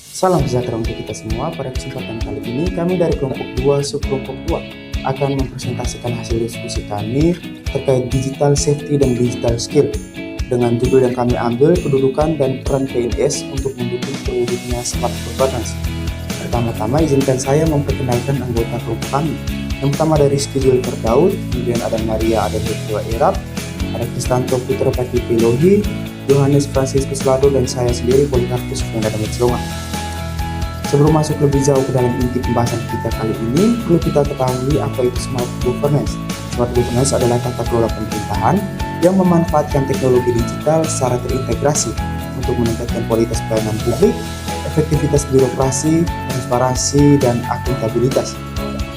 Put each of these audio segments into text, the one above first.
Salam sejahtera untuk kita semua. Pada kesempatan kali ini kami dari kelompok 2 subkelompok 2 akan mempresentasikan hasil diskusi kami terkait digital safety dan digital skill dengan judul yang kami ambil kedudukan dan peran PNS untuk mendukung terwujudnya smart governance. Pertama-tama izinkan saya memperkenalkan anggota kelompok kami. Yang pertama ada Rizky Zul Ferdaud, kemudian ada Maria ada Dewa Erap, ada Kristanto Putra Pati Pilohi, Yohanes Franciscus Lado, dan saya sendiri Polikarpus Fernanda Metzlonga. Sebelum masuk lebih jauh ke dalam inti pembahasan kita kali ini, perlu kita ketahui apa itu smart governance. Smart governance adalah tata kelola pemerintahan yang memanfaatkan teknologi digital secara terintegrasi untuk meningkatkan kualitas pelayanan publik, efektivitas birokrasi, transparansi, dan akuntabilitas.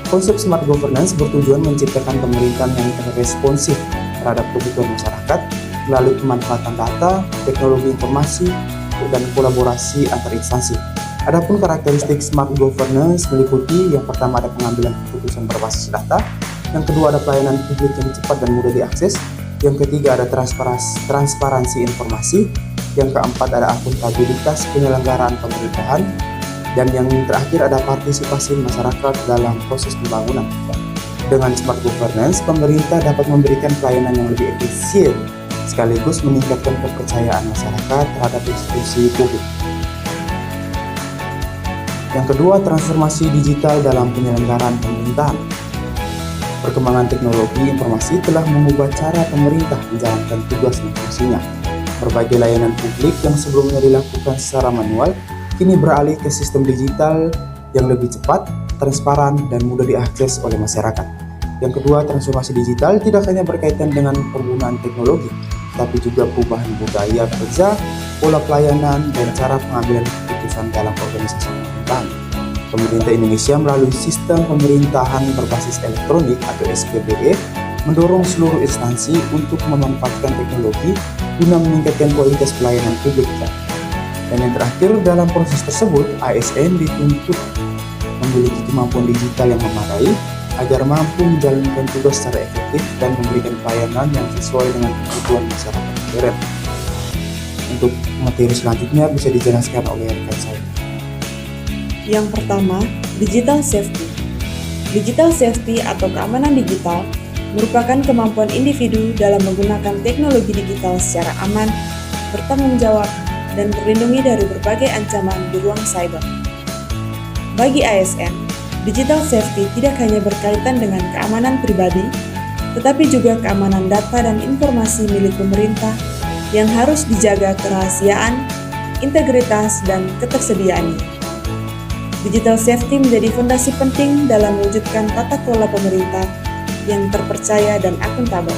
Konsep smart governance bertujuan menciptakan pemerintahan yang responsif terhadap kebutuhan masyarakat melalui pemanfaatan data, teknologi informasi, dan kolaborasi antar instansi. Adapun karakteristik smart governance meliputi yang pertama ada pengambilan keputusan berbasis data, yang kedua ada pelayanan publik yang cepat dan mudah diakses, yang ketiga ada transparansi informasi, yang keempat ada akuntabilitas penyelenggaraan pemerintahan, dan yang terakhir ada partisipasi masyarakat dalam proses pembangunan. Dengan smart governance, pemerintah dapat memberikan pelayanan yang lebih efisien sekaligus meningkatkan kepercayaan masyarakat terhadap institusi publik. Yang kedua, transformasi digital dalam penyelenggaraan pemerintahan. Perkembangan teknologi informasi telah mengubah cara pemerintah menjalankan tugas dan fungsinya. Berbagai layanan publik yang sebelumnya dilakukan secara manual kini beralih ke sistem digital yang lebih cepat, transparan, dan mudah diakses oleh masyarakat. Yang kedua, transformasi digital tidak hanya berkaitan dengan penggunaan teknologi, tapi juga perubahan budaya kerja, pola pelayanan, dan cara pengambilan keputusan dalam organisasi pemerintahan. Pemerintah Indonesia melalui sistem pemerintahan berbasis elektronik atau SPBE mendorong seluruh instansi untuk memanfaatkan teknologi guna meningkatkan kualitas pelayanan publik. Dan yang terakhir, dalam proses tersebut, ASN dituntut memiliki kemampuan digital yang memadai agar mampu menjalankan tugas secara efektif dan memberikan pelayanan yang sesuai dengan kebutuhan masyarakat modern. Untuk materi selanjutnya bisa dijelaskan oleh rekan saya. Yang pertama, digital safety. Digital safety atau keamanan digital merupakan kemampuan individu dalam menggunakan teknologi digital secara aman, bertanggung jawab, dan terlindungi dari berbagai ancaman di ruang cyber. Bagi ASN, digital safety tidak hanya berkaitan dengan keamanan pribadi, tetapi juga keamanan data dan informasi milik pemerintah yang harus dijaga kerahasiaan, integritas, dan ketersediaannya. Digital safety menjadi fondasi penting dalam mewujudkan tata kelola pemerintah yang terpercaya dan akuntabel.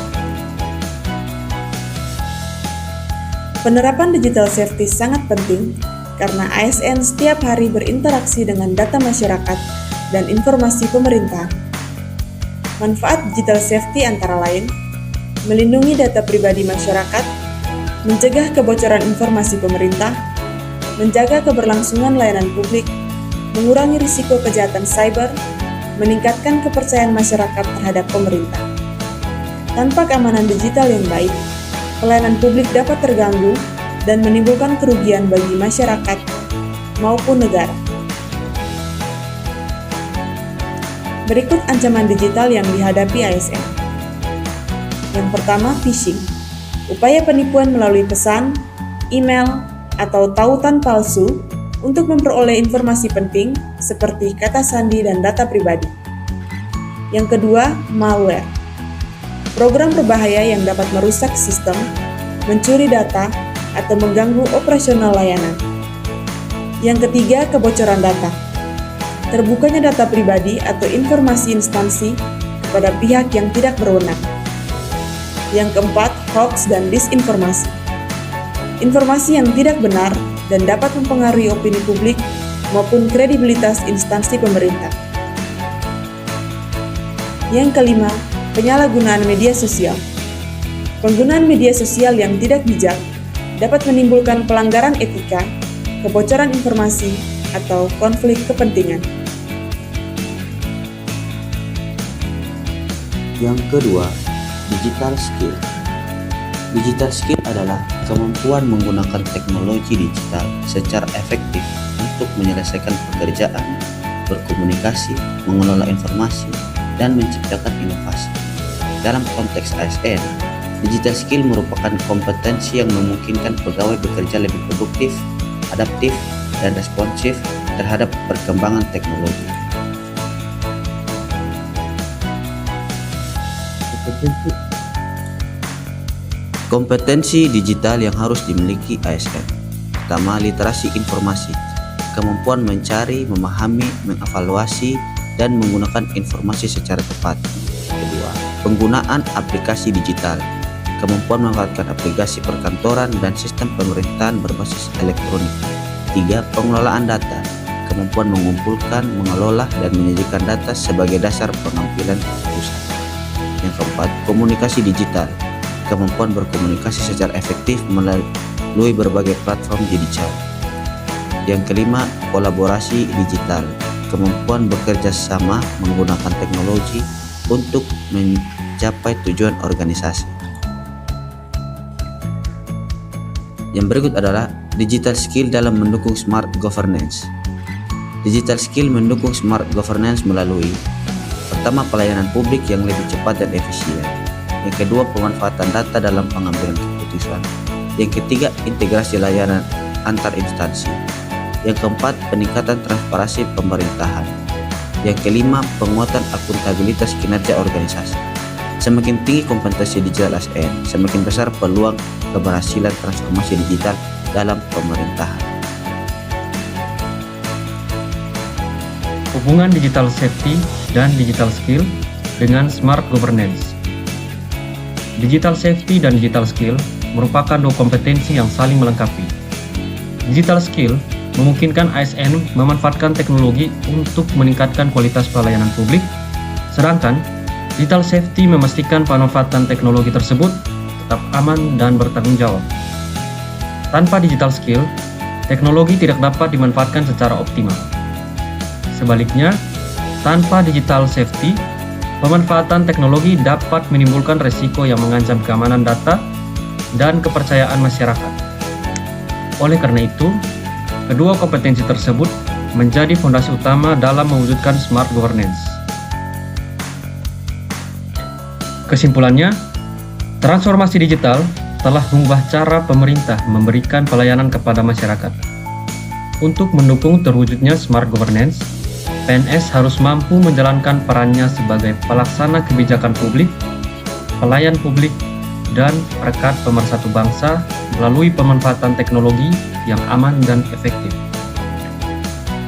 Penerapan digital safety sangat penting karena ASN setiap hari berinteraksi dengan data masyarakat dan informasi pemerintah. Manfaat digital safety antara lain melindungi data pribadi masyarakat, mencegah kebocoran informasi pemerintah, menjaga keberlangsungan layanan publik, mengurangi risiko kejahatan cyber, meningkatkan kepercayaan masyarakat terhadap pemerintah. Tanpa keamanan digital yang baik, pelayanan publik dapat terganggu dan menimbulkan kerugian bagi masyarakat maupun negara. Berikut ancaman digital yang dihadapi ASN. Yang pertama, phishing. Upaya penipuan melalui pesan, email, atau tautan palsu untuk memperoleh informasi penting seperti kata sandi dan data pribadi. Yang kedua, malware. Program berbahaya yang dapat merusak sistem, mencuri data, atau mengganggu operasional layanan. Yang ketiga, kebocoran data. Terbukanya data pribadi atau informasi instansi kepada pihak yang tidak berwenang. Yang keempat, hoax dan disinformasi. Informasi yang tidak benar dan dapat mempengaruhi opini publik maupun kredibilitas instansi pemerintah. Yang kelima, penyalahgunaan media sosial. Penggunaan media sosial yang tidak bijak dapat menimbulkan pelanggaran etika, kebocoran informasi, atau konflik kepentingan. Yang kedua, digital skill. Digital skill adalah kemampuan menggunakan teknologi digital secara efektif untuk menyelesaikan pekerjaan, berkomunikasi, mengelola informasi, dan menciptakan inovasi. Dalam konteks ASN, digital skill merupakan kompetensi yang memungkinkan pegawai bekerja lebih produktif, adaptif, dan responsif terhadap perkembangan teknologi. Kompetensi digital yang harus dimiliki ASN. Pertama, literasi informasi, kemampuan mencari, memahami, mengevaluasi, dan menggunakan informasi secara tepat. Kedua, penggunaan aplikasi digital, kemampuan memanfaatkan aplikasi perkantoran dan sistem pemerintahan berbasis elektronik. Tiga, pengelolaan data, kemampuan mengumpulkan, mengelola, dan menyajikan data sebagai dasar pengambilan keputusan. Yang keempat, komunikasi digital, kemampuan berkomunikasi secara efektif melalui berbagai platform digital. Yang kelima, kolaborasi digital, kemampuan bekerja sama menggunakan teknologi untuk mencapai tujuan organisasi. Yang berikut adalah digital skill dalam mendukung smart governance. Digital skill mendukung smart governance melalui: pertama, pelayanan publik yang lebih cepat dan efisien. Yang kedua, pemanfaatan data dalam pengambilan keputusan. Yang ketiga, integrasi layanan antar instansi. Yang keempat, peningkatan transparansi pemerintahan. Yang kelima, penguatan akuntabilitas kinerja organisasi. Semakin tinggi kompetensi digital ASN, semakin besar peluang keberhasilan transformasi digital dalam pemerintahan. Hubungan digital safety dan digital skill dengan smart governance. Digital safety dan digital skill merupakan dua kompetensi yang saling melengkapi. Digital skill memungkinkan ASN memanfaatkan teknologi untuk meningkatkan kualitas pelayanan publik, sedangkan digital safety memastikan pemanfaatan teknologi tersebut tetap aman dan bertanggung jawab. Tanpa digital skill, teknologi tidak dapat dimanfaatkan secara optimal. Sebaliknya, tanpa digital safety, pemanfaatan teknologi dapat menimbulkan resiko yang mengancam keamanan data dan kepercayaan masyarakat. Oleh karena itu, kedua kompetensi tersebut menjadi fondasi utama dalam mewujudkan smart governance. Kesimpulannya, transformasi digital telah mengubah cara pemerintah memberikan pelayanan kepada masyarakat. Untuk mendukung terwujudnya smart governance, PNS harus mampu menjalankan perannya sebagai pelaksana kebijakan publik, pelayan publik, dan perekat pemersatu bangsa melalui pemanfaatan teknologi yang aman dan efektif.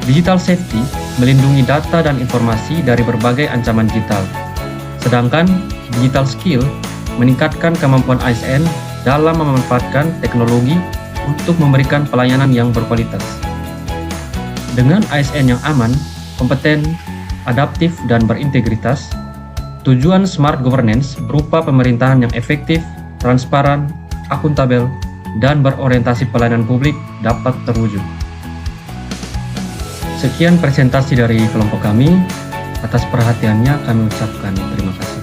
Digital safety melindungi data dan informasi dari berbagai ancaman digital, sedangkan digital skill meningkatkan kemampuan ASN dalam memanfaatkan teknologi untuk memberikan pelayanan yang berkualitas. Dengan ASN yang aman, kompeten, adaptif, dan berintegritas, tujuan smart governance berupa pemerintahan yang efektif, transparan, akuntabel, dan berorientasi pelayanan publik dapat terwujud. Sekian presentasi dari kelompok kami. Atas perhatiannya kami ucapkan terima kasih.